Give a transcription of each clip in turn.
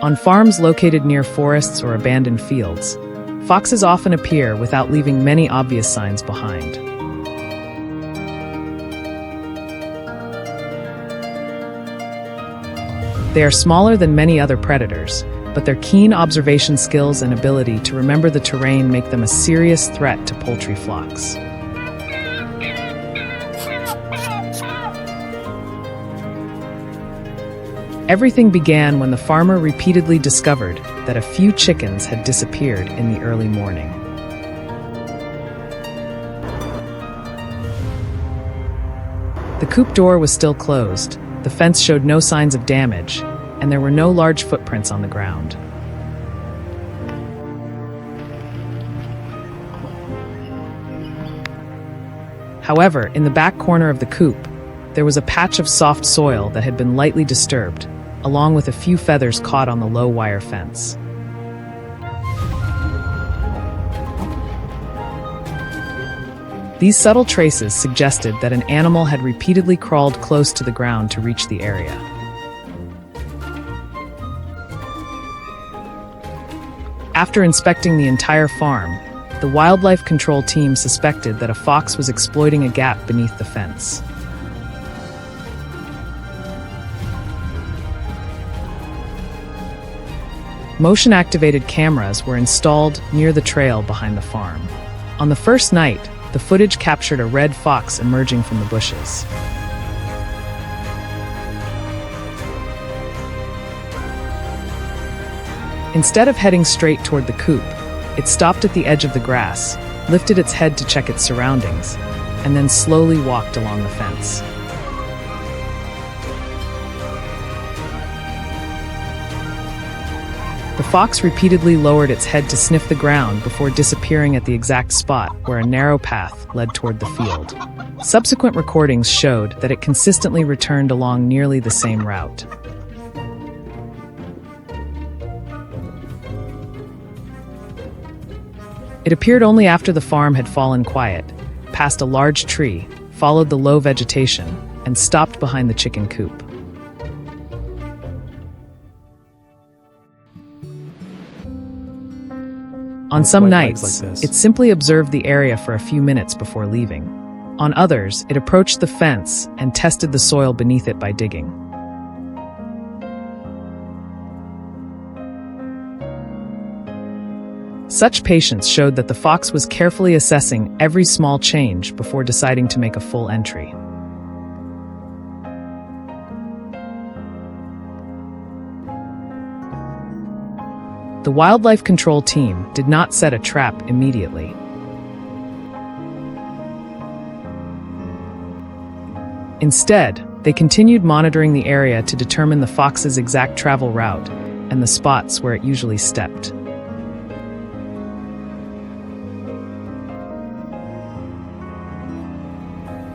On farms located near forests or abandoned fields, foxes often appear without leaving many obvious signs behind. They are smaller than many other predators, but their keen observation skills and ability to remember the terrain make them a serious threat to poultry flocks. Everything began when the farmer repeatedly discovered that a few chickens had disappeared in the early morning. The coop door was still closed, the fence showed no signs of damage, and there were no large footprints on the ground. However, in the back corner of the coop, there was a patch of soft soil that had been lightly disturbed, along with a few feathers caught on the low wire fence. These subtle traces suggested that an animal had repeatedly crawled close to the ground to reach the area. After inspecting the entire farm, the wildlife control team suspected that a fox was exploiting a gap beneath the fence. Motion-activated cameras were installed near the trail behind the farm. On the first night, the footage captured a red fox emerging from the bushes. Instead of heading straight toward the coop, it stopped at the edge of the grass, lifted its head to check its surroundings, and then slowly walked along the fence. The fox repeatedly lowered its head to sniff the ground before disappearing at the exact spot where a narrow path led toward the field. Subsequent recordings showed that it consistently returned along nearly the same route. It appeared only after the farm had fallen quiet, passed a large tree, followed the low vegetation, and stopped behind the chicken coop. On some nights, it simply observed the area for a few minutes before leaving. On others, it approached the fence and tested the soil beneath it by digging. Such patience showed that the fox was carefully assessing every small change before deciding to make a full entry. The wildlife control team did not set a trap immediately. Instead, they continued monitoring the area to determine the fox's exact travel route and the spots where it usually stepped.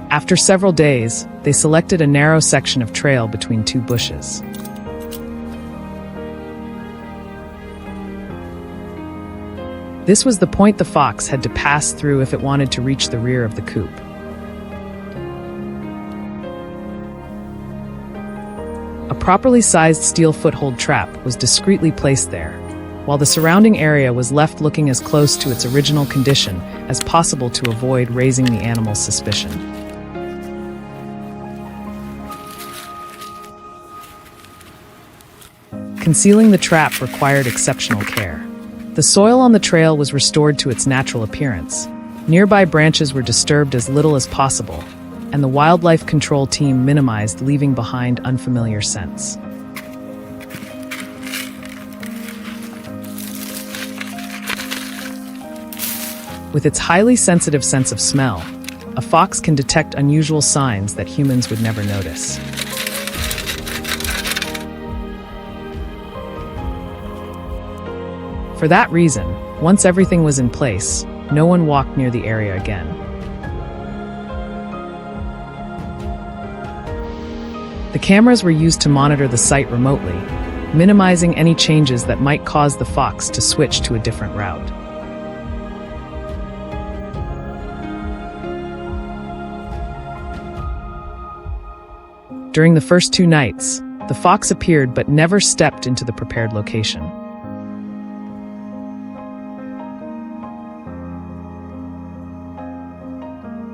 After several days, they selected a narrow section of trail between two bushes. This was the point the fox had to pass through if it wanted to reach the rear of the coop. A properly sized steel foothold trap was discreetly placed there, while the surrounding area was left looking as close to its original condition as possible to avoid raising the animal's suspicion. Concealing the trap required exceptional care. The soil on the trail was restored to its natural appearance. Nearby branches were disturbed as little as possible, and the wildlife control team minimized leaving behind unfamiliar scents. With its highly sensitive sense of smell, a fox can detect unusual signs that humans would never notice. For that reason, once everything was in place, no one walked near the area again. The cameras were used to monitor the site remotely, minimizing any changes that might cause the fox to switch to a different route. During the first 2 nights, The fox appeared but never stepped into the prepared location.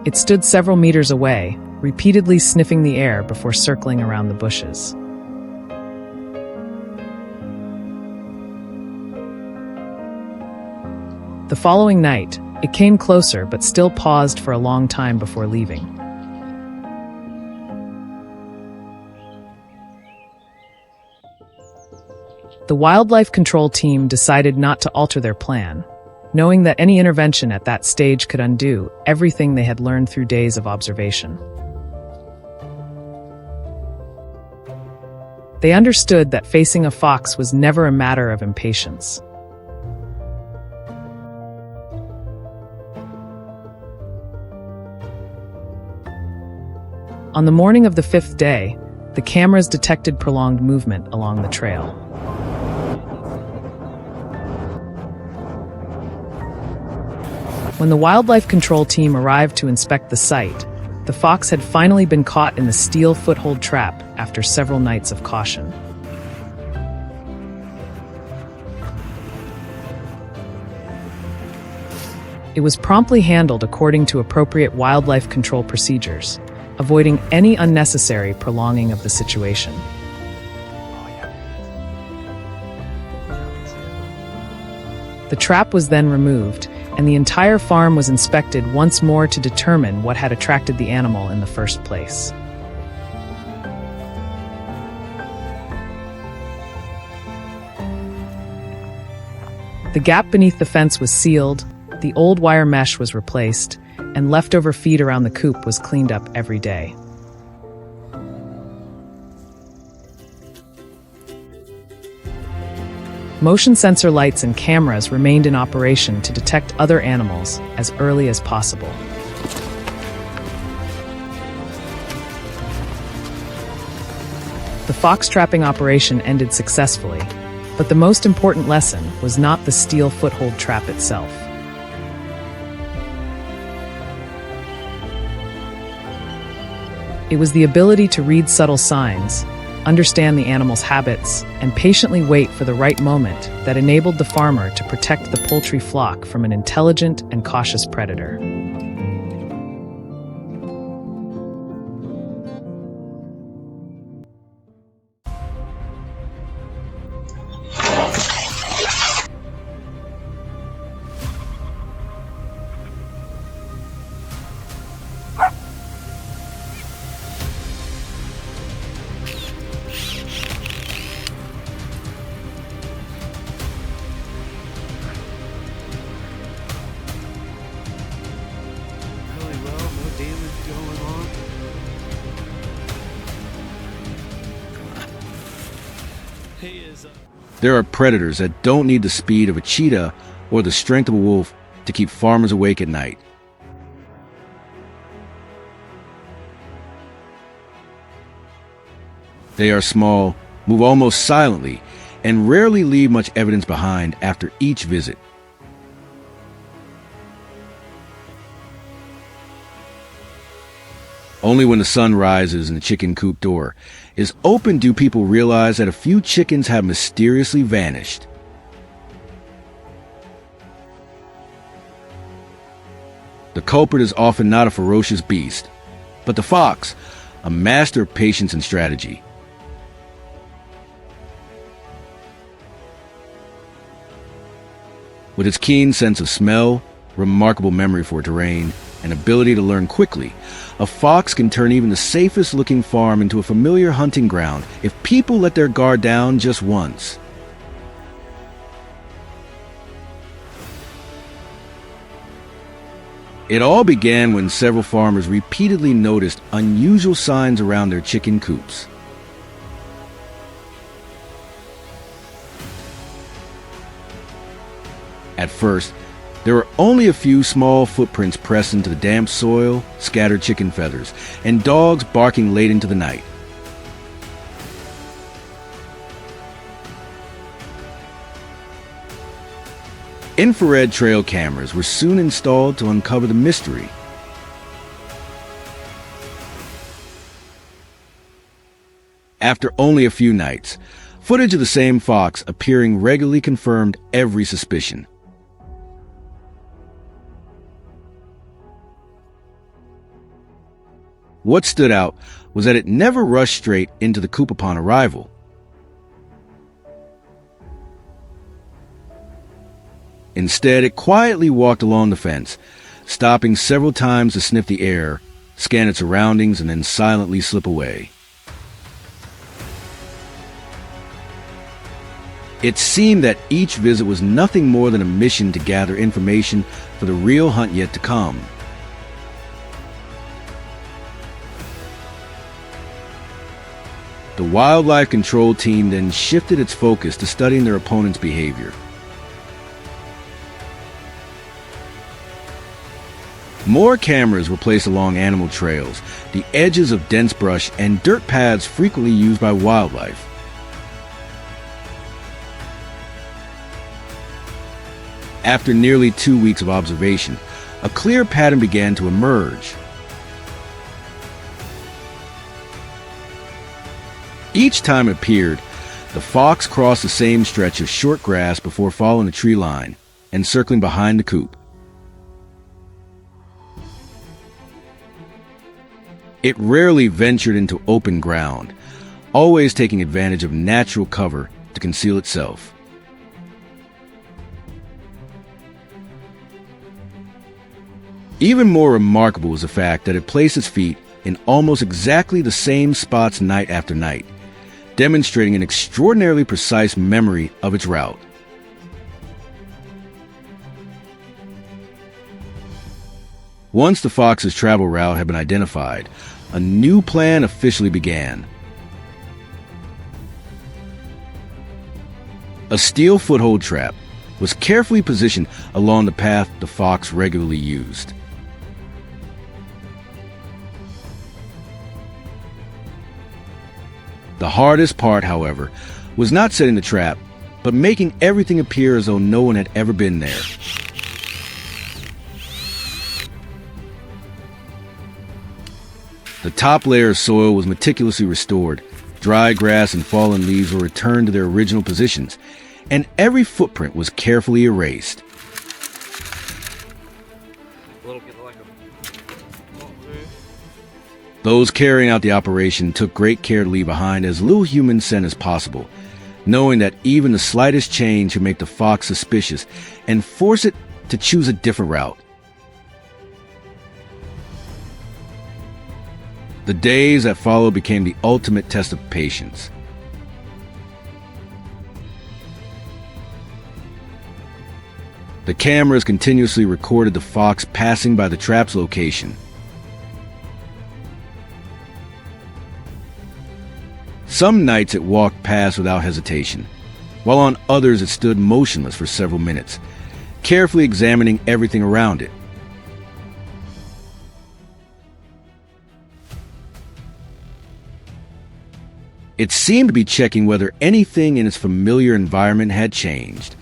It stood several meters away, repeatedly sniffing the air before circling around the bushes. The following night, it came closer but still paused for a long time before leaving. The wildlife control team decided not to alter their plan, knowing that any intervention at that stage could undo everything they had learned through days of observation. They understood that facing a fox was never a matter of impatience. On the morning of the 5th day, the cameras detected prolonged movement along the trail. When the wildlife control team arrived to inspect the site, the fox had finally been caught in the steel foothold trap after several nights of caution. It was promptly handled according to appropriate wildlife control procedures, avoiding any unnecessary prolonging of the situation. The trap was then removed, and the entire farm was inspected once more to determine what had attracted the animal in the first place. The gap beneath the fence was sealed, the old wire mesh was replaced, and leftover feed around the coop was cleaned up every day. Motion sensor lights and cameras remained in operation to detect other animals as early as possible. The fox trapping operation ended successfully, but the most important lesson was not the steel foothold trap itself. It was the ability to read subtle signs, understand the animal's habits, and patiently wait for the right moment that enabled the farmer to protect the poultry flock from an intelligent and cautious predator. There are predators that don't need the speed of a cheetah or the strength of a wolf to keep farmers awake at night. They are small, move almost silently, and rarely leave much evidence behind after each visit. Only when the sun rises and the chicken coop door is open do people realize that a few chickens have mysteriously vanished. The culprit is often not a ferocious beast, but the fox, a master of patience and strategy. With its keen sense of smell, remarkable memory for terrain, and ability to learn quickly, a fox can turn even the safest-looking farm into a familiar hunting ground if people let their guard down just once. It all began when several farmers repeatedly noticed unusual signs around their chicken coops. At first, there were only a few small footprints pressed into the damp soil, scattered chicken feathers, and dogs barking late into the night. Infrared trail cameras were soon installed to uncover the mystery. After only a few nights, footage of the same fox appearing regularly confirmed every suspicion. What stood out was that it never rushed straight into the coop upon arrival. Instead, it quietly walked along the fence, stopping several times to sniff the air, scan its surroundings, and then silently slip away. It seemed that each visit was nothing more than a mission to gather information for the real hunt yet to come. The wildlife control team then shifted its focus to studying their opponent's behavior. More cameras were placed along animal trails, the edges of dense brush, and dirt paths frequently used by wildlife. After nearly 2 weeks of observation, a clear pattern began to emerge. Each time it appeared, the fox crossed the same stretch of short grass before following the tree line and circling behind the coop. It rarely ventured into open ground, always taking advantage of natural cover to conceal itself. Even more remarkable was the fact that it placed its feet in almost exactly the same spots night after night, demonstrating an extraordinarily precise memory of its route. Once the fox's travel route had been identified, a new plan officially began. A steel foothold trap was carefully positioned along the path the fox regularly used. The hardest part, however, was not setting the trap, but making everything appear as though no one had ever been there. The top layer of soil was meticulously restored, dry grass and fallen leaves were returned to their original positions, and every footprint was carefully erased. Those carrying out the operation took great care to leave behind as little human scent as possible, knowing that even the slightest change could make the fox suspicious and force it to choose a different route. The days that followed became the ultimate test of patience. The cameras continuously recorded the fox passing by the trap's location. Some nights it walked past without hesitation, while on others it stood motionless for several minutes, carefully examining everything around it. It seemed to be checking whether anything in its familiar environment had changed.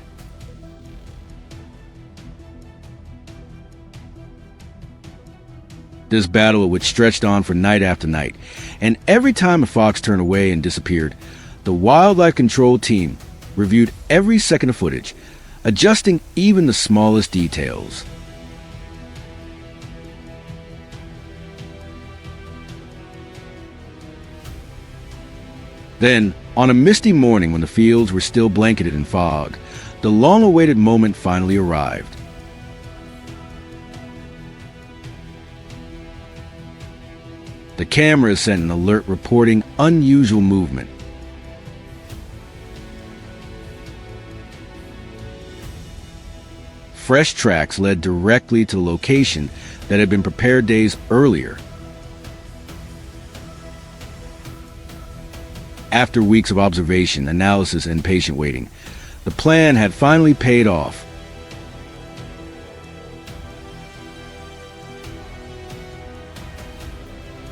This battle would stretch on for night after night, and every time a fox turned away and disappeared, the wildlife control team reviewed every second of footage, adjusting even the smallest details. Then, on a misty morning when the fields were still blanketed in fog, the long-awaited moment finally arrived. The cameras sent an alert reporting unusual movement. Fresh tracks led directly to the location that had been prepared days earlier. After weeks of observation, analysis, and patient waiting, the plan had finally paid off.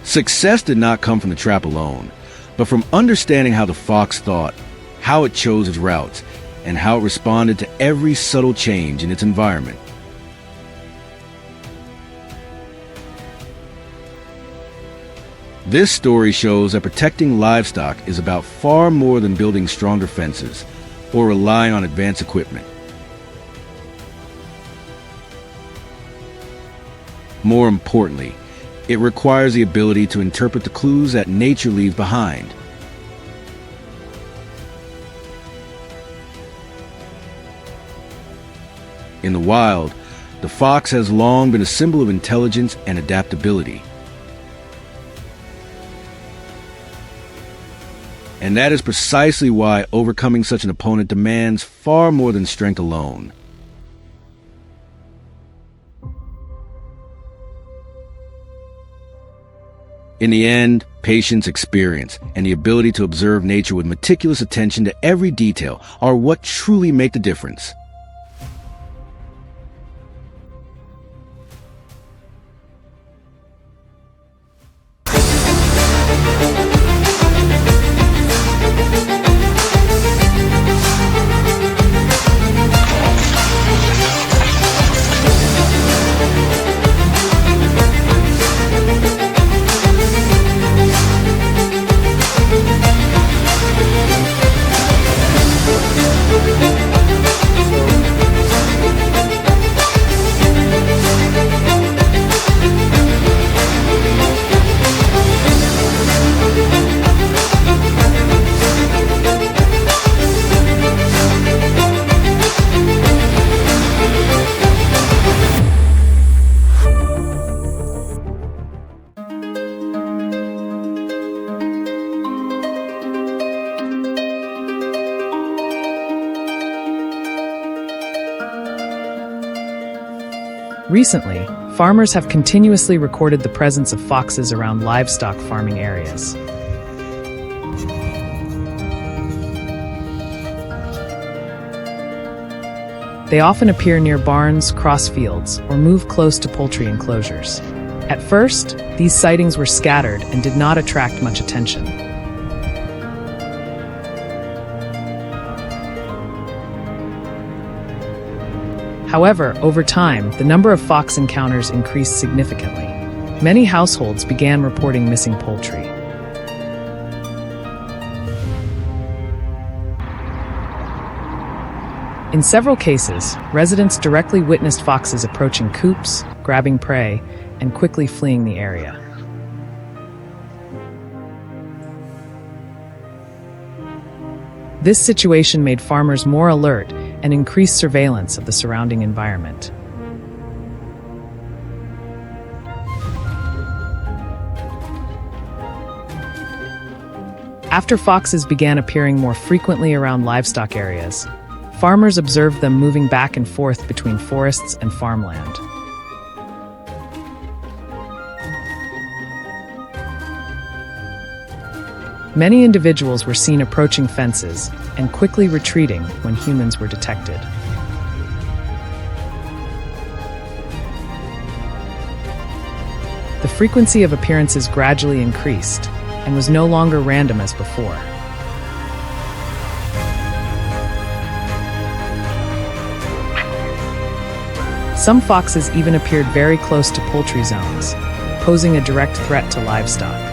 Success did not come from the trap alone, but from understanding how the fox thought, how it chose its routes, and how it responded to every subtle change in its environment. This story shows that protecting livestock is about far more than building stronger fences or relying on advanced equipment. More importantly, it requires the ability to interpret the clues that nature leaves behind. In the wild, the fox has long been a symbol of intelligence and adaptability. And that is precisely why overcoming such an opponent demands far more than strength alone. In the end, patience, experience, and the ability to observe nature with meticulous attention to every detail are what truly make the difference. Recently, farmers have continuously recorded the presence of foxes around livestock farming areas. They often appear near barns, cross fields, or move close to poultry enclosures. At first, these sightings were scattered and did not attract much attention. However, over time, the number of fox encounters increased significantly. Many households began reporting missing poultry. In several cases, residents directly witnessed foxes approaching coops, grabbing prey, and quickly fleeing the area. This situation made farmers more alert and increased surveillance of the surrounding environment. After foxes began appearing more frequently around livestock areas, farmers observed them moving back and forth between forests and farmland. Many individuals were seen approaching fences and quickly retreating when humans were detected. The frequency of appearances gradually increased and was no longer random as before. Some foxes even appeared very close to poultry zones, posing a direct threat to livestock.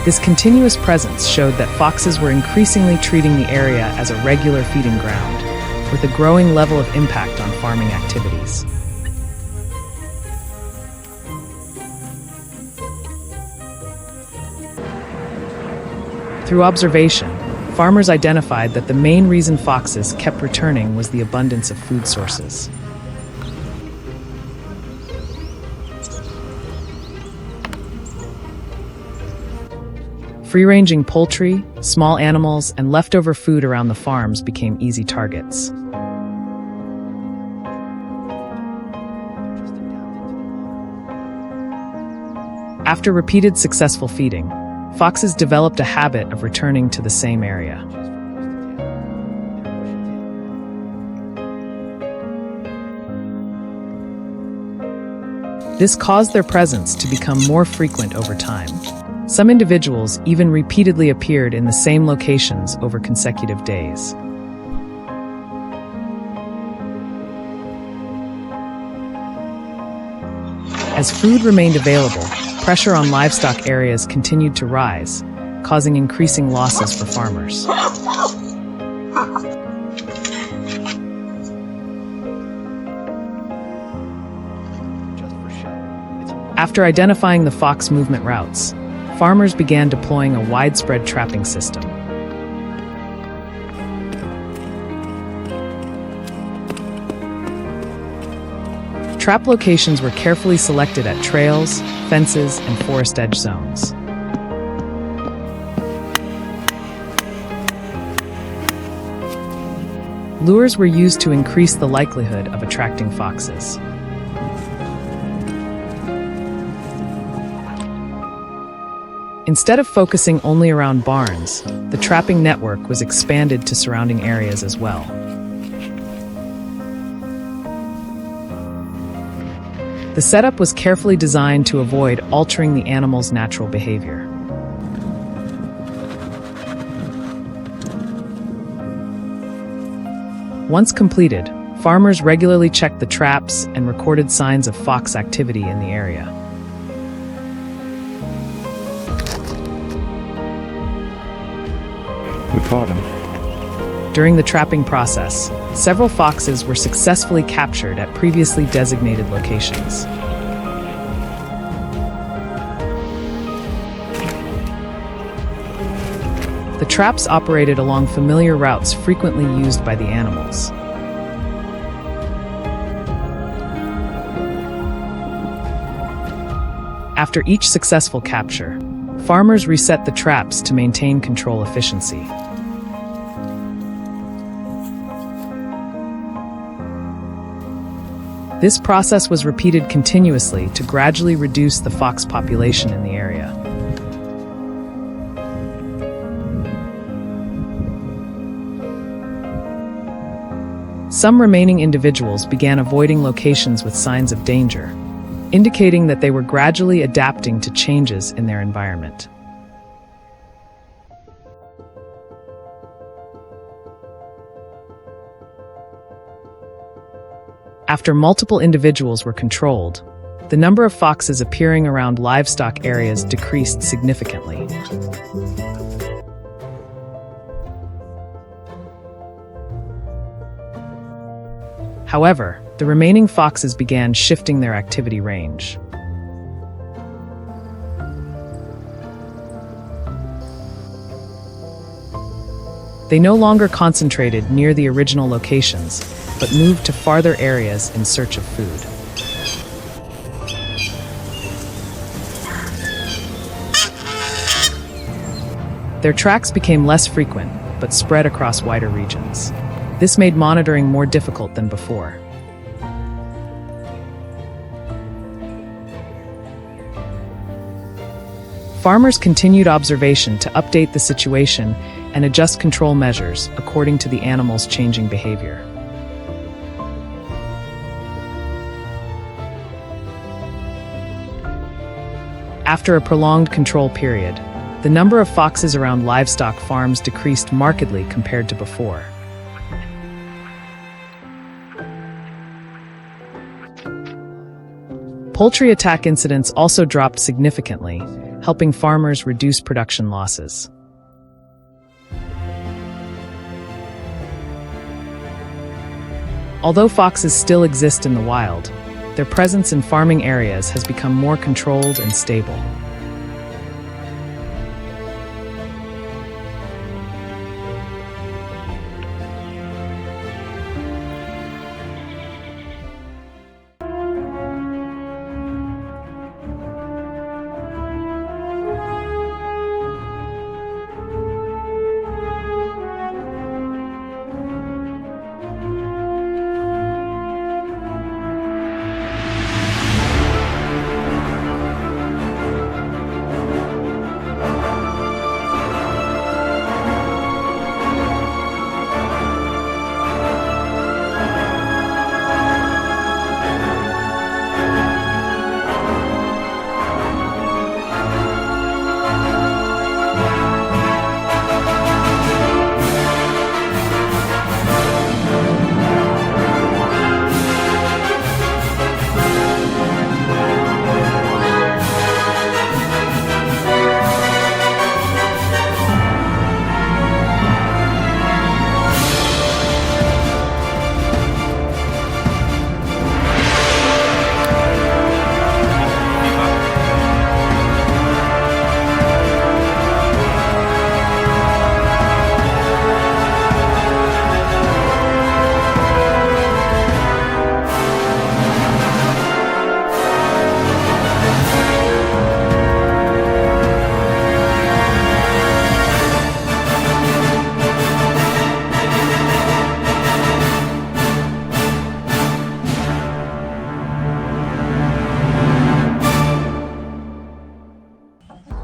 This continuous presence showed that foxes were increasingly treating the area as a regular feeding ground, with a growing level of impact on farming activities. Through observation, farmers identified that the main reason foxes kept returning was the abundance of food sources. Free-ranging poultry, small animals, and leftover food around the farms became easy targets. After repeated successful feeding, foxes developed a habit of returning to the same area. This caused their presence to become more frequent over time. Some individuals even repeatedly appeared in the same locations over consecutive days. As food remained available, pressure on livestock areas continued to rise, causing increasing losses for farmers. After identifying the fox movement routes, farmers began deploying a widespread trapping system. Trap locations were carefully selected at trails, fences, and forest edge zones. Lures were used to increase the likelihood of attracting foxes. Instead of focusing only around barns, the trapping network was expanded to surrounding areas as well. The setup was carefully designed to avoid altering the animal's natural behavior. Once completed, farmers regularly checked the traps and recorded signs of fox activity in the area. We caught him. During the trapping process, several foxes were successfully captured at previously designated locations. The traps operated along familiar routes frequently used by the animals. After each successful capture, farmers reset the traps to maintain control efficiency. This process was repeated continuously to gradually reduce the fox population in the area. Some remaining individuals began avoiding locations with signs of danger, indicating that they were gradually adapting to changes in their environment. After multiple individuals were controlled, the number of foxes appearing around livestock areas decreased significantly. However, the remaining foxes began shifting their activity range. They no longer concentrated near the original locations, but moved to farther areas in search of food. Their tracks became less frequent, but spread across wider regions. This made monitoring more difficult than before. Farmers continued observation to update the situation and adjust control measures according to the animal's changing behavior. After a prolonged control period, the number of foxes around livestock farms decreased markedly compared to before. Poultry attack incidents also dropped significantly, helping farmers reduce production losses. Although foxes still exist in the wild, their presence in farming areas has become more controlled and stable.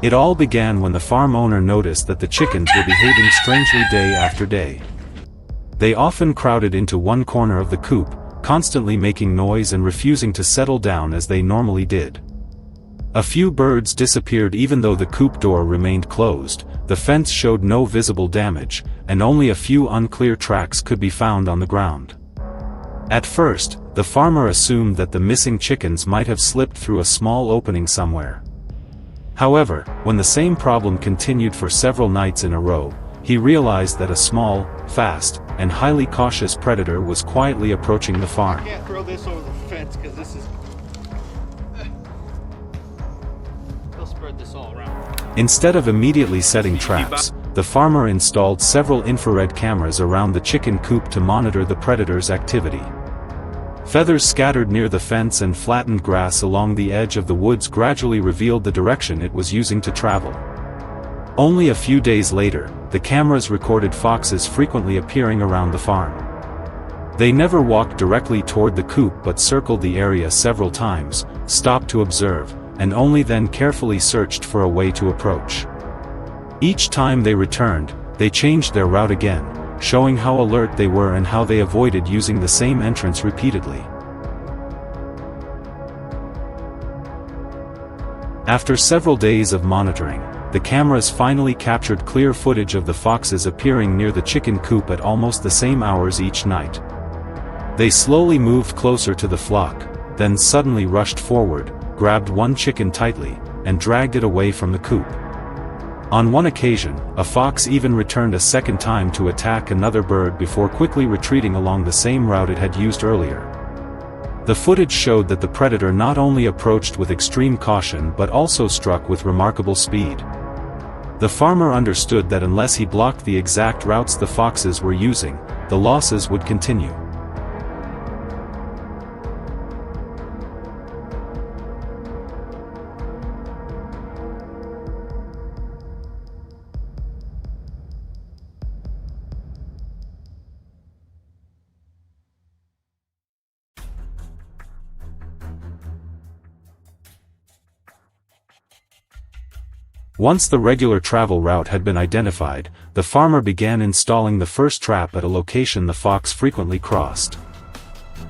It all began when the farm owner noticed that the chickens were behaving strangely day after day. They often crowded into one corner of the coop, constantly making noise and refusing to settle down as they normally did. A few birds disappeared even though the coop door remained closed, the fence showed no visible damage, and only a few unclear tracks could be found on the ground. At first, the farmer assumed that the missing chickens might have slipped through a small opening somewhere. However, when the same problem continued for several nights in a row, he realized that a small, fast, and highly cautious predator was quietly approaching the farm. I can't throw this over the fence because this is... They'll spread this all around. Instead of immediately setting traps, the farmer installed several infrared cameras around the chicken coop to monitor the predator's activity. Feathers scattered near the fence and flattened grass along the edge of the woods gradually revealed the direction it was using to travel. Only a few days later, the cameras recorded foxes frequently appearing around the farm. They never walked directly toward the coop but circled the area several times, stopped to observe, and only then carefully searched for a way to approach. Each time they returned, they changed their route again, showing how alert they were and how they avoided using the same entrance repeatedly. After several days of monitoring, the cameras finally captured clear footage of the foxes appearing near the chicken coop at almost the same hours each night. They slowly moved closer to the flock, then suddenly rushed forward, grabbed one chicken tightly, and dragged it away from the coop. On one occasion, a fox even returned a second time to attack another bird before quickly retreating along the same route it had used earlier. The footage showed that the predator not only approached with extreme caution but also struck with remarkable speed. The farmer understood that unless he blocked the exact routes the foxes were using, the losses would continue. Once the regular travel route had been identified, the farmer began installing the first trap at a location the fox frequently crossed.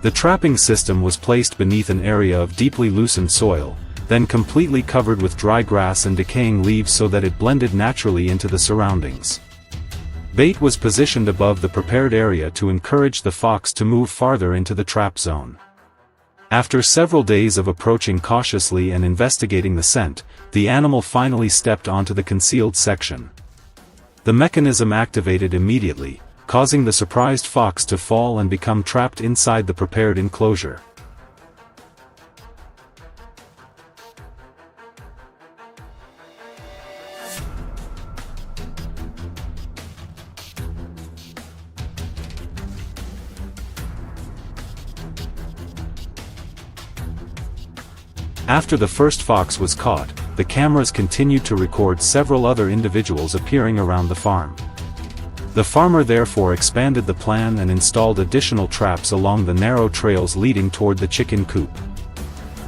The trapping system was placed beneath an area of deeply loosened soil, then completely covered with dry grass and decaying leaves so that it blended naturally into the surroundings. Bait was positioned above the prepared area to encourage the fox to move farther into the trap zone. After several days of approaching cautiously and investigating the scent, the animal finally stepped onto the concealed section. The mechanism activated immediately, causing the surprised fox to fall and become trapped inside the prepared enclosure. After the first fox was caught, the cameras continued to record several other individuals appearing around the farm. The farmer therefore expanded the plan and installed additional traps along the narrow trails leading toward the chicken coop.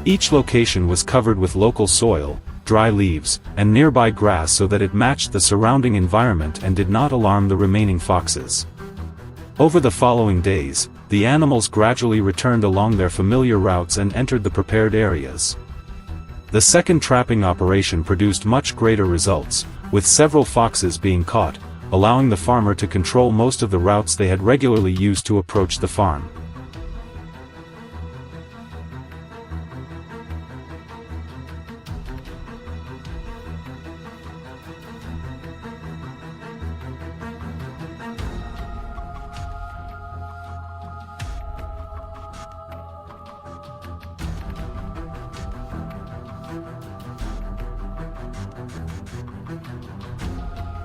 Each location was covered with local soil, dry leaves, and nearby grass so that it matched the surrounding environment and did not alarm the remaining foxes. Over the following days, the animals gradually returned along their familiar routes and entered the prepared areas. The second trapping operation produced much greater results, with several foxes being caught, allowing the farmer to control most of the routes they had regularly used to approach the farm.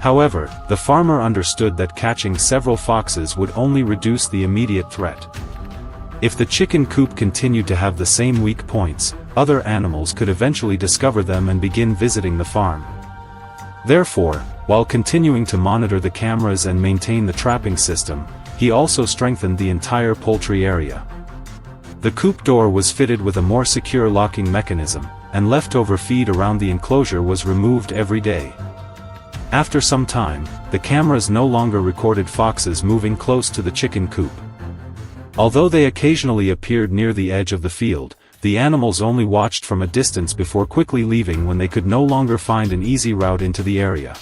However, the farmer understood that catching several foxes would only reduce the immediate threat. If the chicken coop continued to have the same weak points, other animals could eventually discover them and begin visiting the farm. Therefore, while continuing to monitor the cameras and maintain the trapping system, he also strengthened the entire poultry area. The coop door was fitted with a more secure locking mechanism, and leftover feed around the enclosure was removed every day. After some time, the cameras no longer recorded foxes moving close to the chicken coop. Although they occasionally appeared near the edge of the field, the animals only watched from a distance before quickly leaving when they could no longer find an easy route into the area.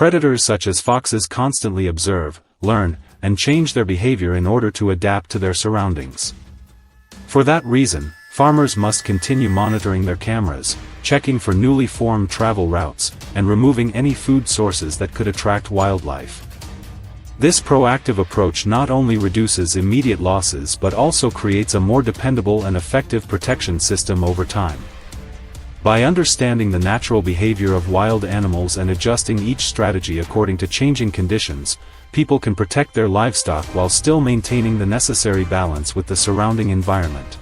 Predators such as foxes constantly observe, learn, and change their behavior in order to adapt to their surroundings. For that reason, farmers must continue monitoring their cameras, checking for newly formed travel routes, and removing any food sources that could attract wildlife. This proactive approach not only reduces immediate losses but also creates a more dependable and effective protection system over time. By understanding the natural behavior of wild animals and adjusting each strategy according to changing conditions, people can protect their livestock while still maintaining the necessary balance with the surrounding environment.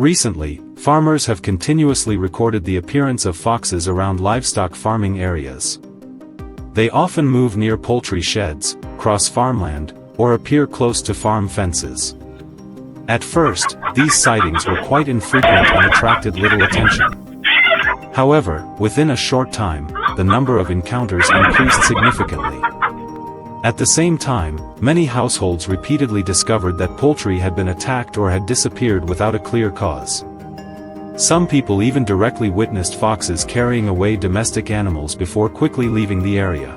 Recently, farmers have continuously recorded the appearance of foxes around livestock farming areas. They often move near poultry sheds, cross farmland, or appear close to farm fences. At first, these sightings were quite infrequent and attracted little attention. However, within a short time, the number of encounters increased significantly. At the same time, many households repeatedly discovered that poultry had been attacked or had disappeared without a clear cause. Some people even directly witnessed foxes carrying away domestic animals before quickly leaving the area.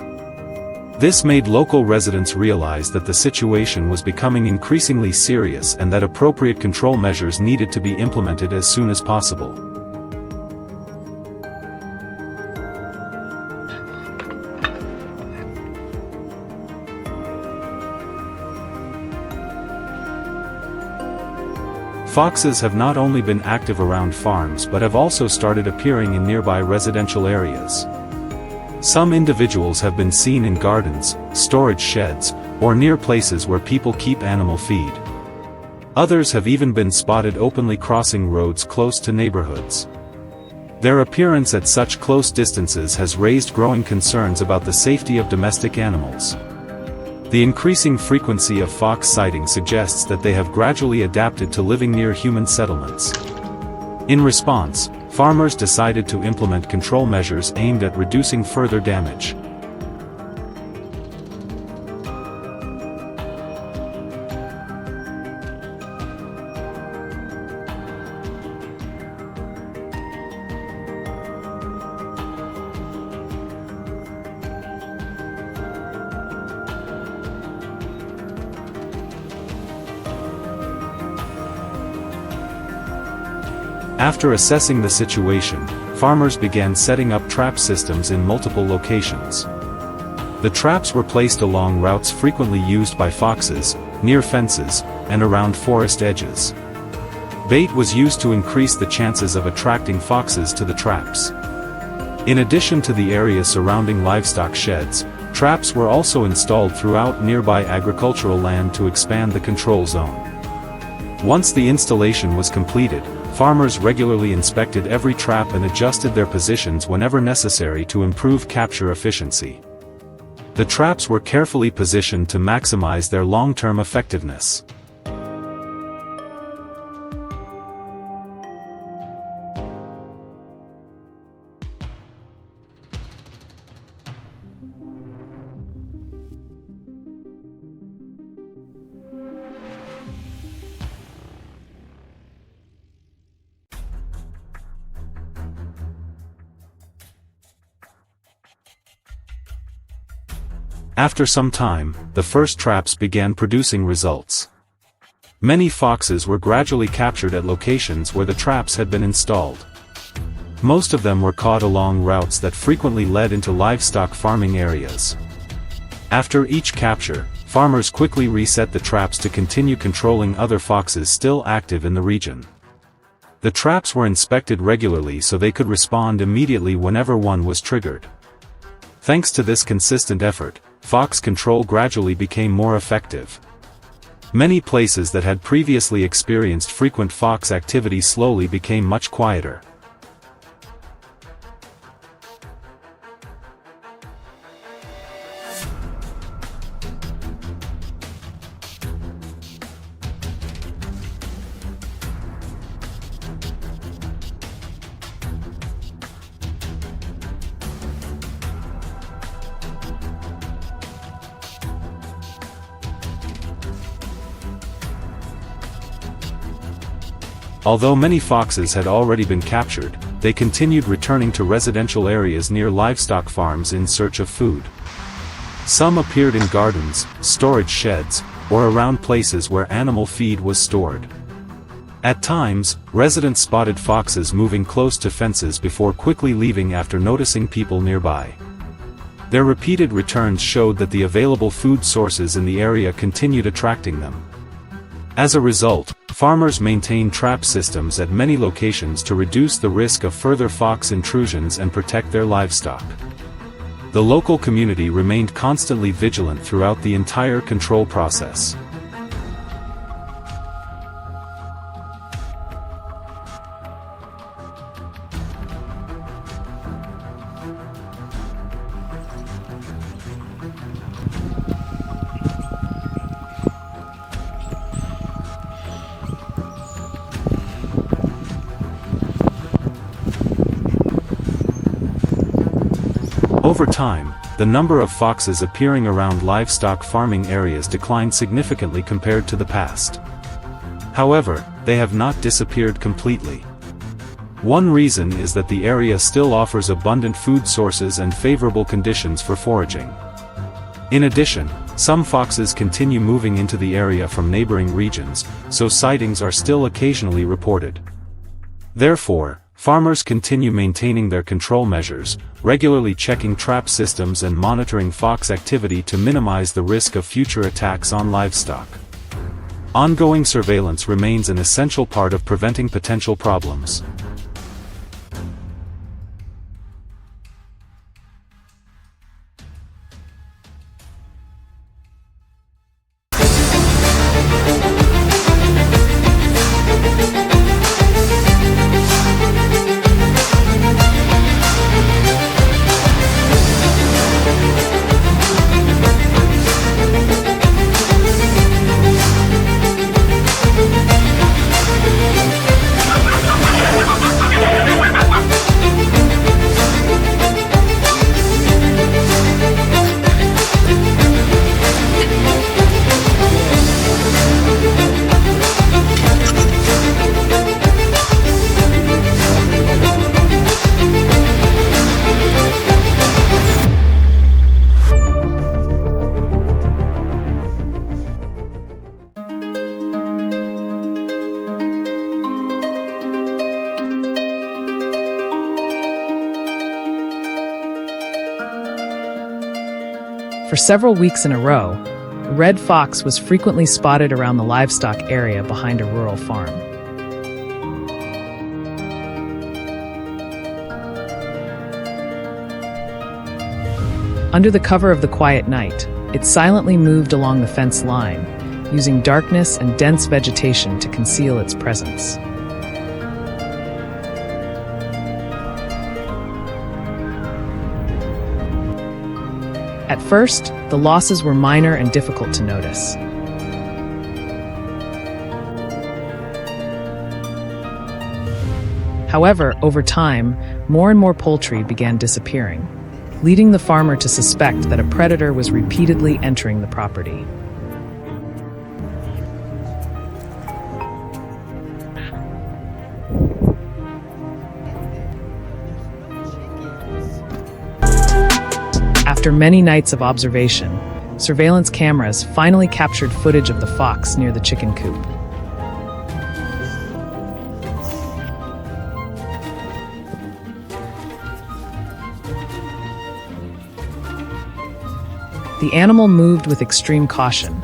This made local residents realize that the situation was becoming increasingly serious and that appropriate control measures needed to be implemented as soon as possible. Foxes have not only been active around farms but have also started appearing in nearby residential areas. Some individuals have been seen in gardens, storage sheds, or near places where people keep animal feed. Others have even been spotted openly crossing roads close to neighborhoods. Their appearance at such close distances has raised growing concerns about the safety of domestic animals. The increasing frequency of fox sightings suggests that they have gradually adapted to living near human settlements. In response, farmers decided to implement control measures aimed at reducing further damage. After assessing the situation, farmers began setting up trap systems in multiple locations. The traps were placed along routes frequently used by foxes, near fences, and around forest edges. Bait was used to increase the chances of attracting foxes to the traps. In addition to the area surrounding livestock sheds, traps were also installed throughout nearby agricultural land to expand the control zone. Once the installation was completed, farmers regularly inspected every trap and adjusted their positions whenever necessary to improve capture efficiency. The traps were carefully positioned to maximize their long-term effectiveness. After some time, the first traps began producing results. Many foxes were gradually captured at locations where the traps had been installed. Most of them were caught along routes that frequently led into livestock farming areas. After each capture, farmers quickly reset the traps to continue controlling other foxes still active in the region. The traps were inspected regularly so they could respond immediately whenever one was triggered. Thanks to this consistent effort, fox control gradually became more effective. Many places that had previously experienced frequent fox activity slowly became much quieter. Although many foxes had already been captured, they continued returning to residential areas near livestock farms in search of food. Some appeared in gardens, storage sheds, or around places where animal feed was stored. At times, residents spotted foxes moving close to fences before quickly leaving after noticing people nearby. Their repeated returns showed that the available food sources in the area continued attracting them. As a result, farmers maintained trap systems at many locations to reduce the risk of further fox intrusions and protect their livestock. The local community remained constantly vigilant throughout the entire control process. Over time, the number of foxes appearing around livestock farming areas declined significantly compared to the past. However, they have not disappeared completely. One reason is that the area still offers abundant food sources and favorable conditions for foraging. In addition, some foxes continue moving into the area from neighboring regions, so sightings are still occasionally reported. Therefore, farmers continue maintaining their control measures, regularly checking trap systems and monitoring fox activity to minimize the risk of future attacks on livestock. Ongoing surveillance remains an essential part of preventing potential problems. For several weeks in a row, a red fox was frequently spotted around the livestock area behind a rural farm. Under the cover of the quiet night, it silently moved along the fence line, using darkness and dense vegetation to conceal its presence. At first, the losses were minor and difficult to notice. However, over time, more and more poultry began disappearing, leading the farmer to suspect that a predator was repeatedly entering the property. After many nights of observation, surveillance cameras finally captured footage of the fox near the chicken coop. The animal moved with extreme caution,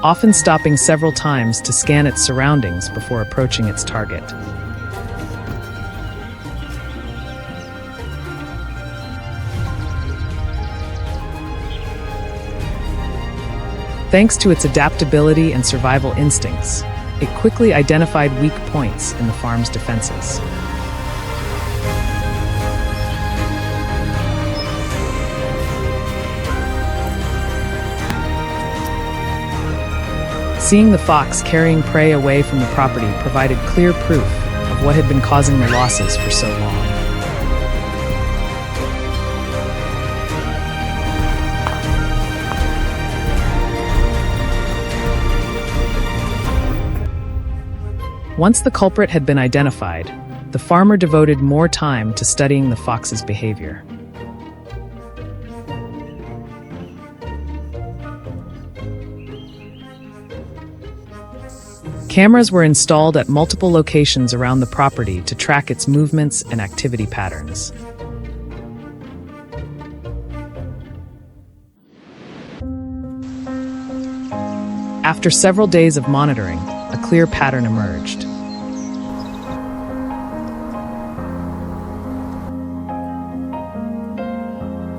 often stopping several times to scan its surroundings before approaching its target. Thanks to its adaptability and survival instincts, it quickly identified weak points in the farm's defenses. Seeing the fox carrying prey away from the property provided clear proof of what had been causing the losses for so long. Once the culprit had been identified, the farmer devoted more time to studying the fox's behavior. Cameras were installed at multiple locations around the property to track its movements and activity patterns. After several days of monitoring, a clear pattern emerged.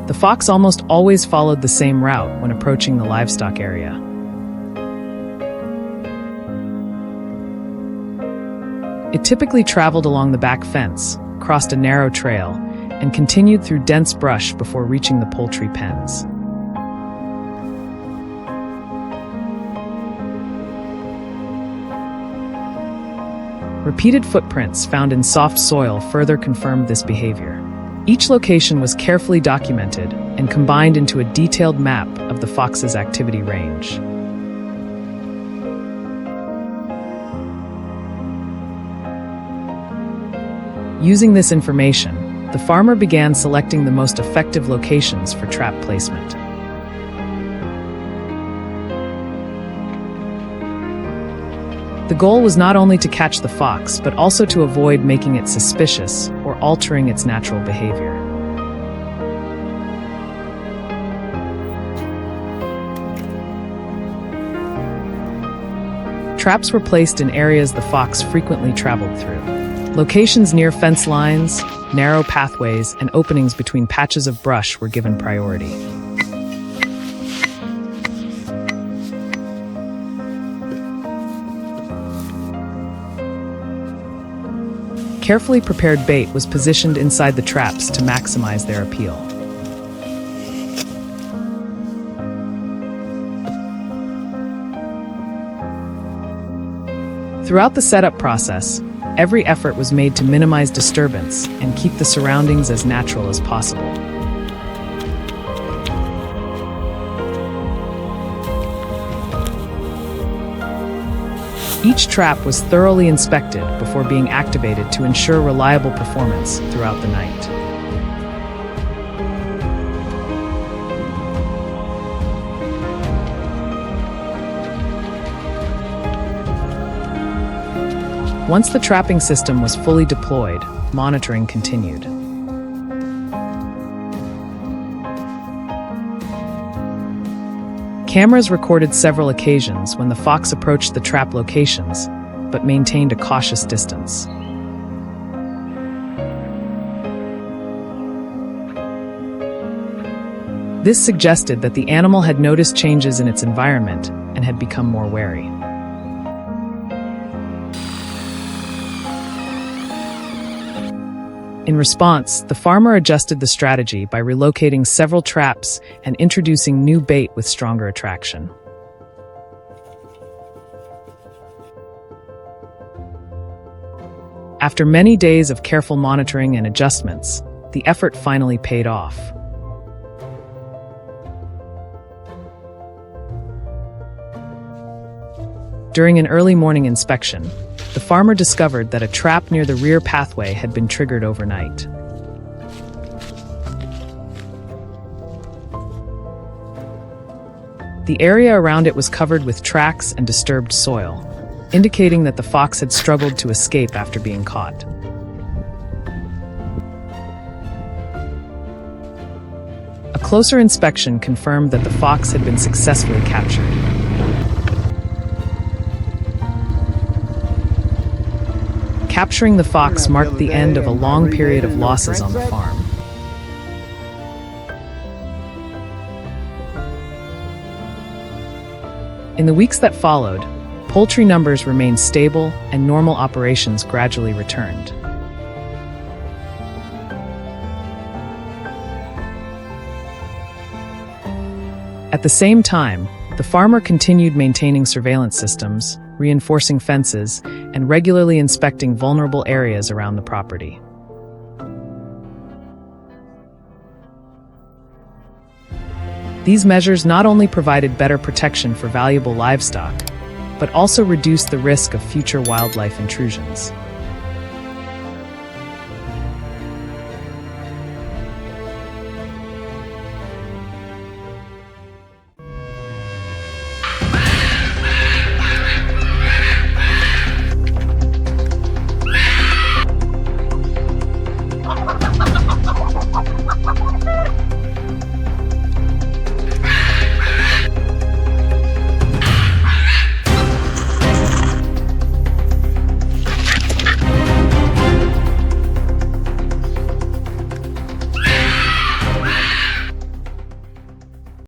The fox almost always followed the same route when approaching the livestock area. It typically traveled along the back fence, crossed a narrow trail, and continued through dense brush before reaching the poultry pens. Repeated footprints found in soft soil further confirmed this behavior. Each location was carefully documented and combined into a detailed map of the fox's activity range. Using this information, the farmer began selecting the most effective locations for trap placement. The goal was not only to catch the fox, but also to avoid making it suspicious or altering its natural behavior. Traps were placed in areas the fox frequently traveled through. Locations near fence lines, narrow pathways, and openings between patches of brush were given priority. Carefully prepared bait was positioned inside the traps to maximize their appeal. Throughout the setup process, every effort was made to minimize disturbance and keep the surroundings as natural as possible. Each trap was thoroughly inspected before being activated to ensure reliable performance throughout the night. Once the trapping system was fully deployed, monitoring continued. cameras recorded several occasions when the fox approached the trap locations, but maintained a cautious distance. This suggested that the animal had noticed changes in its environment and had become more wary. In response, the farmer adjusted the strategy by relocating several traps and introducing new bait with stronger attraction. After many days of careful monitoring and adjustments, the effort finally paid off. During an early morning inspection, the farmer discovered that a trap near the rear pathway had been triggered overnight. The area around it was covered with tracks and disturbed soil, indicating that the fox had struggled to escape after being caught. A closer inspection confirmed that the fox had been successfully captured. Capturing the fox marked the end of a long period of losses on the farm. In the weeks that followed, poultry numbers remained stable and normal operations gradually returned. At the same time, the farmer continued maintaining surveillance systems, reinforcing fences, and regularly inspecting vulnerable areas around the property. These measures not only provided better protection for valuable livestock, but also reduced the risk of future wildlife intrusions.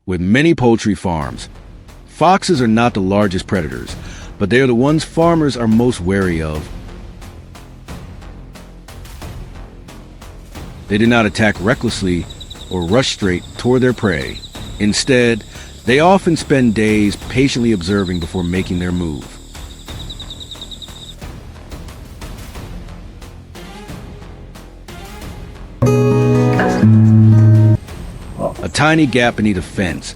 With many poultry farms, foxes are not the largest predators, but they are the ones farmers are most wary of. They do not attack recklessly or rush straight toward their prey. Instead, they often spend days patiently observing before making their move. A tiny gap beneath a fence,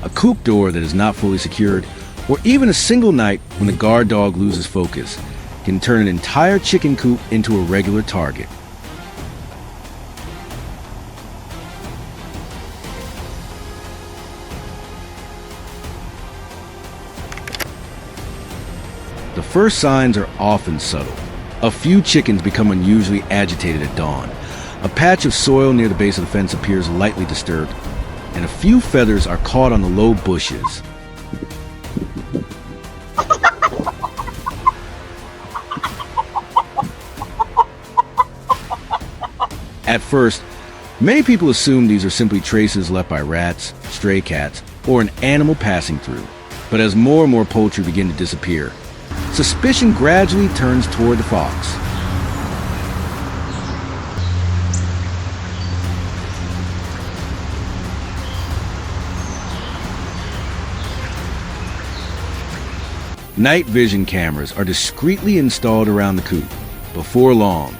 a coop door that is not fully secured, or even a single night when the guard dog loses focus can turn an entire chicken coop into a regular target. The first signs are often subtle. A few chickens become unusually agitated at dawn. A patch of soil near the base of the fence appears lightly disturbed, and a few feathers are caught on the low bushes. At first, many people assume these are simply traces left by rats, stray cats, or an animal passing through. But as more and more poultry begin to disappear, suspicion gradually turns toward the fox. Night vision cameras are discreetly installed around the coop. Before long,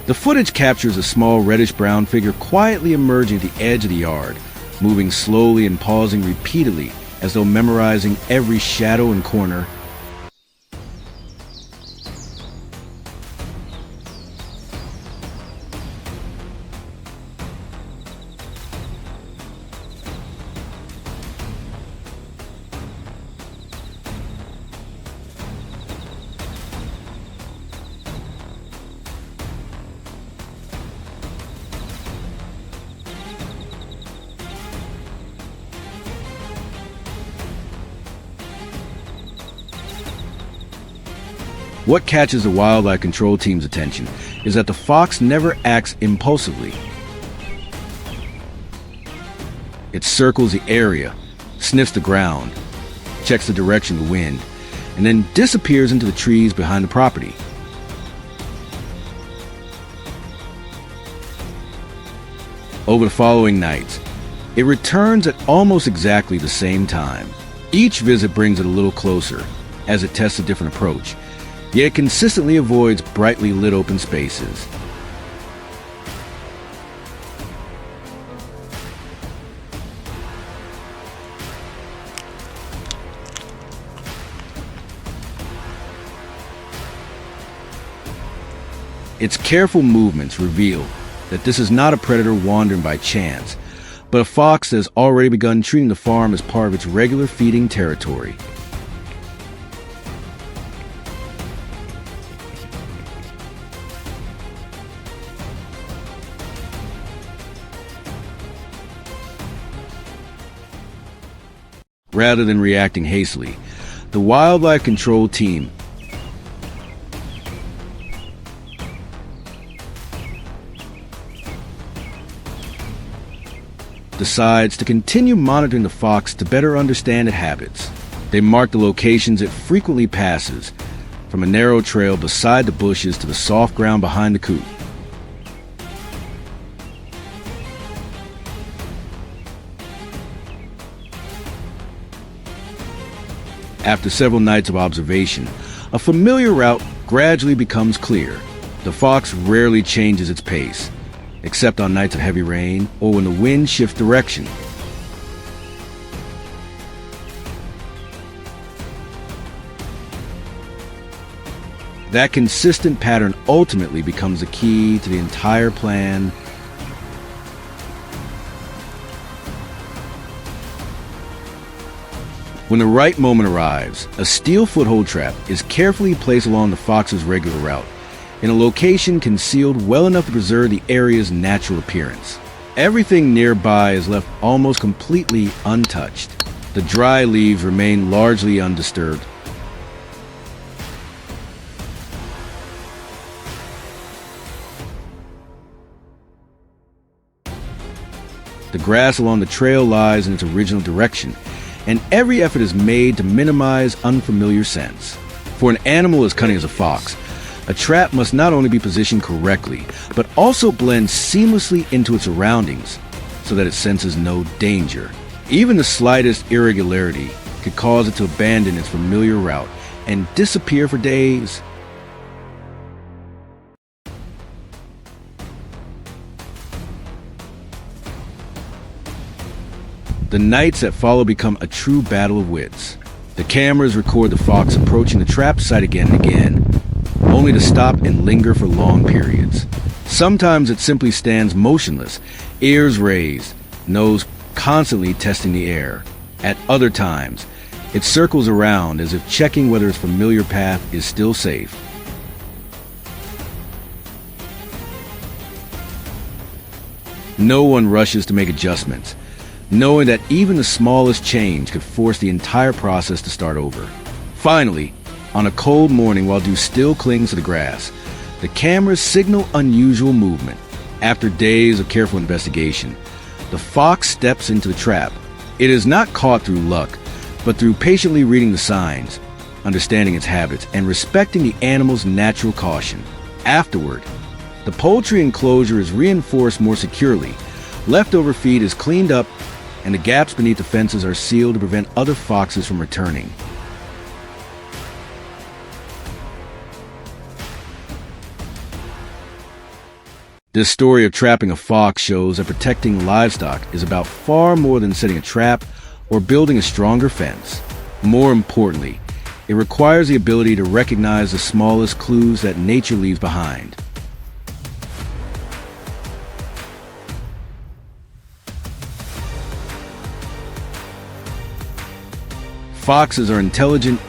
the footage captures a small reddish-brown figure quietly emerging at the edge of the yard, moving slowly and pausing repeatedly as though memorizing every shadow and corner. What catches the wildlife control team's attention is that the fox never acts impulsively. It circles the area, sniffs the ground, checks the direction of the wind, and then disappears into the trees behind the property. Over the following nights, it returns at almost exactly the same time. Each visit brings it a little closer, as it tests a different approach, yet it consistently avoids brightly lit open spaces. Its careful movements reveal that this is not a predator wandering by chance, but a fox that has already begun treating the farm as part of its regular feeding territory. Rather than reacting hastily, the wildlife control team decides to continue monitoring the fox to better understand its habits. They mark the locations it frequently passes, from a narrow trail beside the bushes to the soft ground behind the coop. After several nights of observation, a familiar route gradually becomes clear. The fox rarely changes its pace, except on nights of heavy rain or when the wind shifts direction. That consistent pattern ultimately becomes the key to the entire plan. When the right moment arrives, a steel foothold trap is carefully placed along the fox's regular route, in a location concealed well enough to preserve the area's natural appearance. Everything nearby is left almost completely untouched. The dry leaves remain largely undisturbed. The grass along the trail lies in its original direction, and every effort is made to minimize unfamiliar scents. For an animal as cunning as a fox, a trap must not only be positioned correctly, but also blend seamlessly into its surroundings so that it senses no danger. Even the slightest irregularity could cause it to abandon its familiar route and disappear for days. The nights that follow become a true battle of wits. The cameras record the fox approaching the trap site again and again, only to stop and linger for long periods. Sometimes it simply stands motionless, ears raised, nose constantly testing the air. At other times, it circles around as if checking whether its familiar path is still safe. No one rushes to make adjustments, knowing that even the smallest change could force the entire process to start over. Finally, on a cold morning while dew still clings to the grass, the cameras signal unusual movement. After days of careful investigation, the fox steps into the trap. It is not caught through luck, but through patiently reading the signs, understanding its habits, and respecting the animal's natural caution. Afterward, the poultry enclosure is reinforced more securely, leftover feed is cleaned up, and the gaps beneath the fences are sealed to prevent other foxes from returning. This story of trapping a fox shows that protecting livestock is about far more than setting a trap or building a stronger fence. More importantly, it requires the ability to recognize the smallest clues that nature leaves behind. Foxes are intelligent,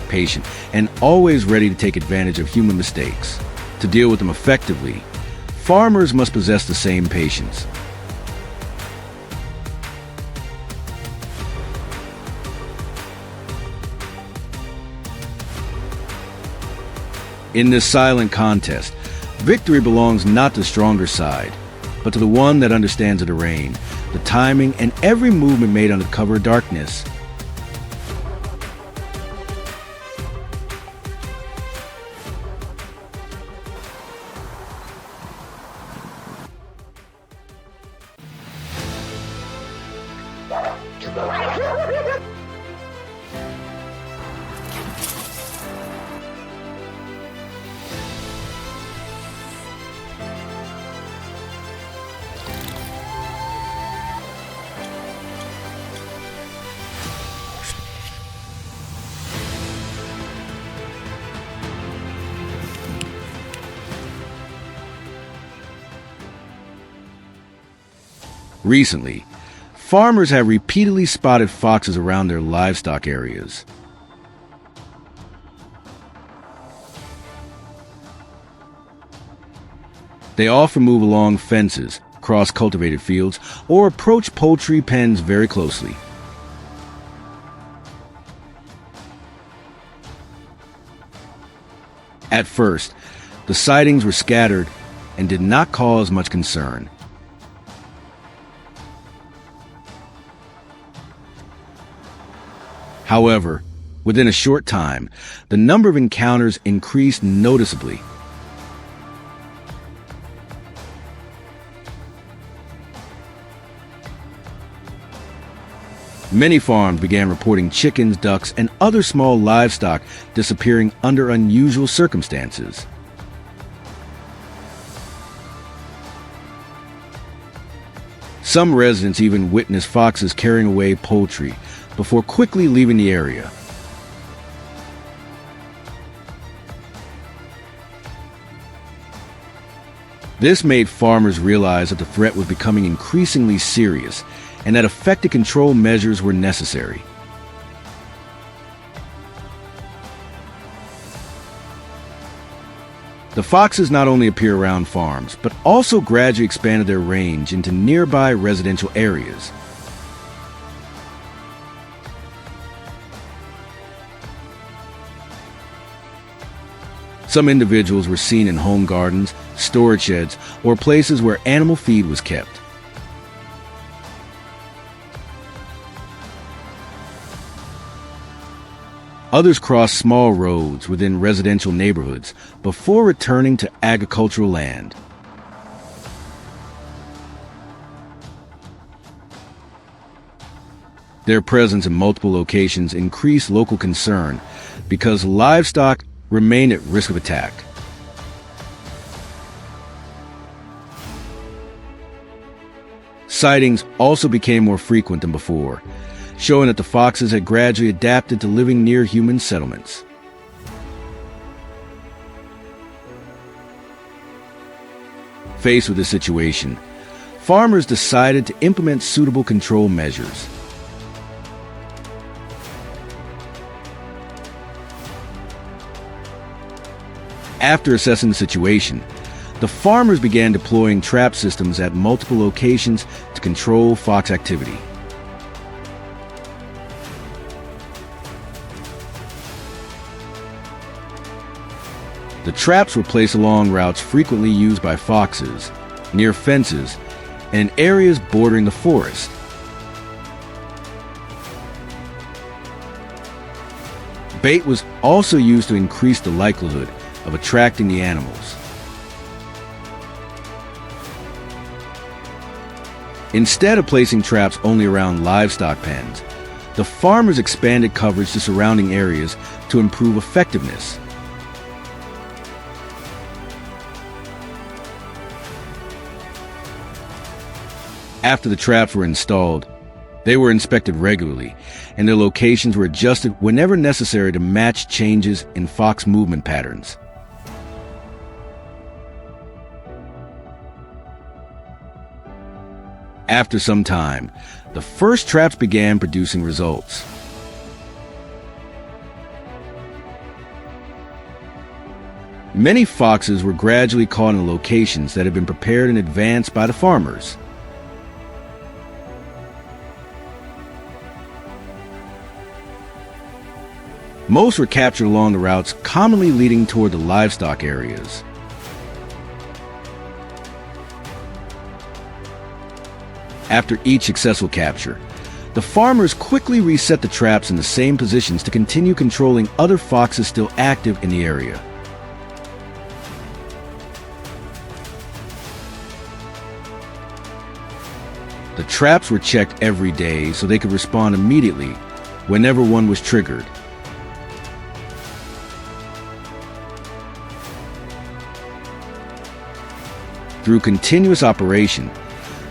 patient, and always ready to take advantage of human mistakes. To deal with them effectively, farmers must possess the same patience. In this silent contest, victory belongs not to the stronger side, but to the one that understands the terrain, the timing, and every movement made under cover of darkness. Recently, farmers have repeatedly spotted foxes around their livestock areas. They often move along fences, cross cultivated fields, or approach poultry pens very closely. At first, the sightings were scattered and did not cause much concern. However, within a short time, the number of encounters increased noticeably. Many farms began reporting chickens, ducks, and other small livestock disappearing under unusual circumstances. Some residents even witnessed foxes carrying away poultry before quickly leaving the area. This made farmers realize that the threat was becoming increasingly serious and that effective control measures were necessary. The foxes not only appear around farms, but also gradually expanded their range into nearby residential areas. Some individuals were seen in home gardens, storage sheds, or places where animal feed was kept. Others crossed small roads within residential neighborhoods before returning to agricultural land. Their presence in multiple locations increased local concern because livestock remained at risk of attack. Sightings also became more frequent than before, showing that the foxes had gradually adapted to living near human settlements. Faced with this situation, farmers decided to implement suitable control measures. After assessing the situation, the farmers began deploying trap systems at multiple locations to control fox activity. The traps were placed along routes frequently used by foxes, near fences, and in areas bordering the forest. Bait was also used to increase the likelihood of attracting the animals. Instead of placing traps only around livestock pens, the farmers expanded coverage to surrounding areas to improve effectiveness. After the traps were installed, they were inspected regularly, and their locations were adjusted whenever necessary to match changes in fox movement patterns. After some time, the first traps began producing results. Many foxes were gradually caught in locations that had been prepared in advance by the farmers. Most were captured along the routes commonly leading toward the livestock areas. After each successful capture, the farmers quickly reset the traps in the same positions to continue controlling other foxes still active in the area. The traps were checked every day so they could respond immediately whenever one was triggered. Through continuous operation,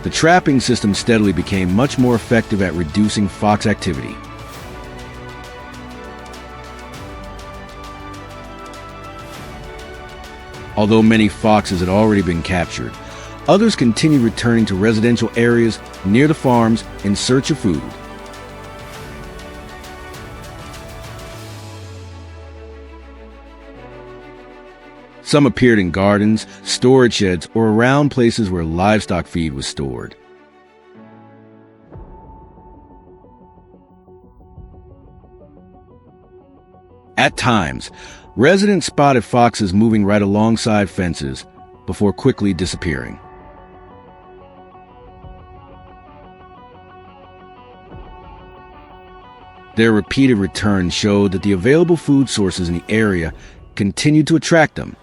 the trapping system steadily became much more effective at reducing fox activity. Although many foxes had already been captured, others continued returning to residential areas near the farms in search of food. Some appeared in gardens, storage sheds, or around places where livestock feed was stored. At times, residents spotted foxes moving right alongside fences before quickly disappearing. Their repeated returns showed that the available food sources in the area continued to attract them.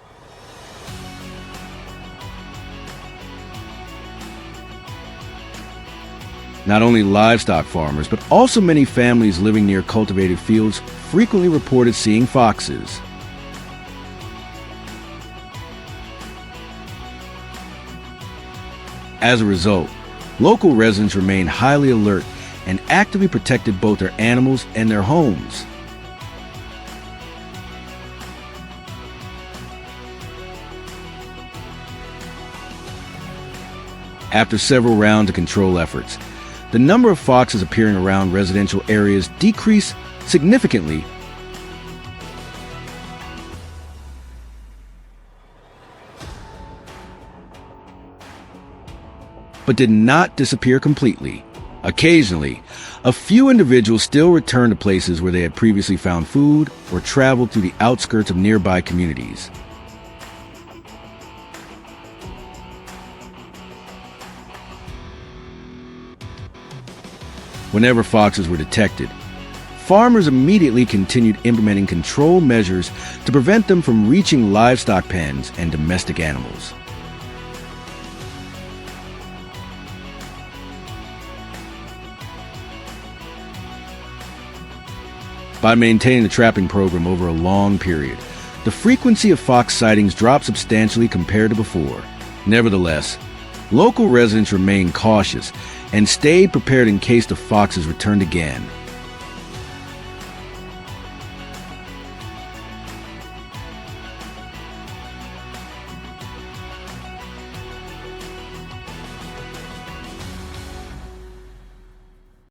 Not only livestock farmers, but also many families living near cultivated fields frequently reported seeing foxes. As a result, local residents remained highly alert and actively protected both their animals and their homes. After several rounds of control efforts, the number of foxes appearing around residential areas decreased significantly, but did not disappear completely. Occasionally, a few individuals still returned to places where they had previously found food or traveled through the outskirts of nearby communities. Whenever foxes were detected, farmers immediately continued implementing control measures to prevent them from reaching livestock pens and domestic animals. By maintaining the trapping program over a long period, the frequency of fox sightings dropped substantially compared to before. Nevertheless, local residents remained cautious and stayed prepared in case the foxes returned again.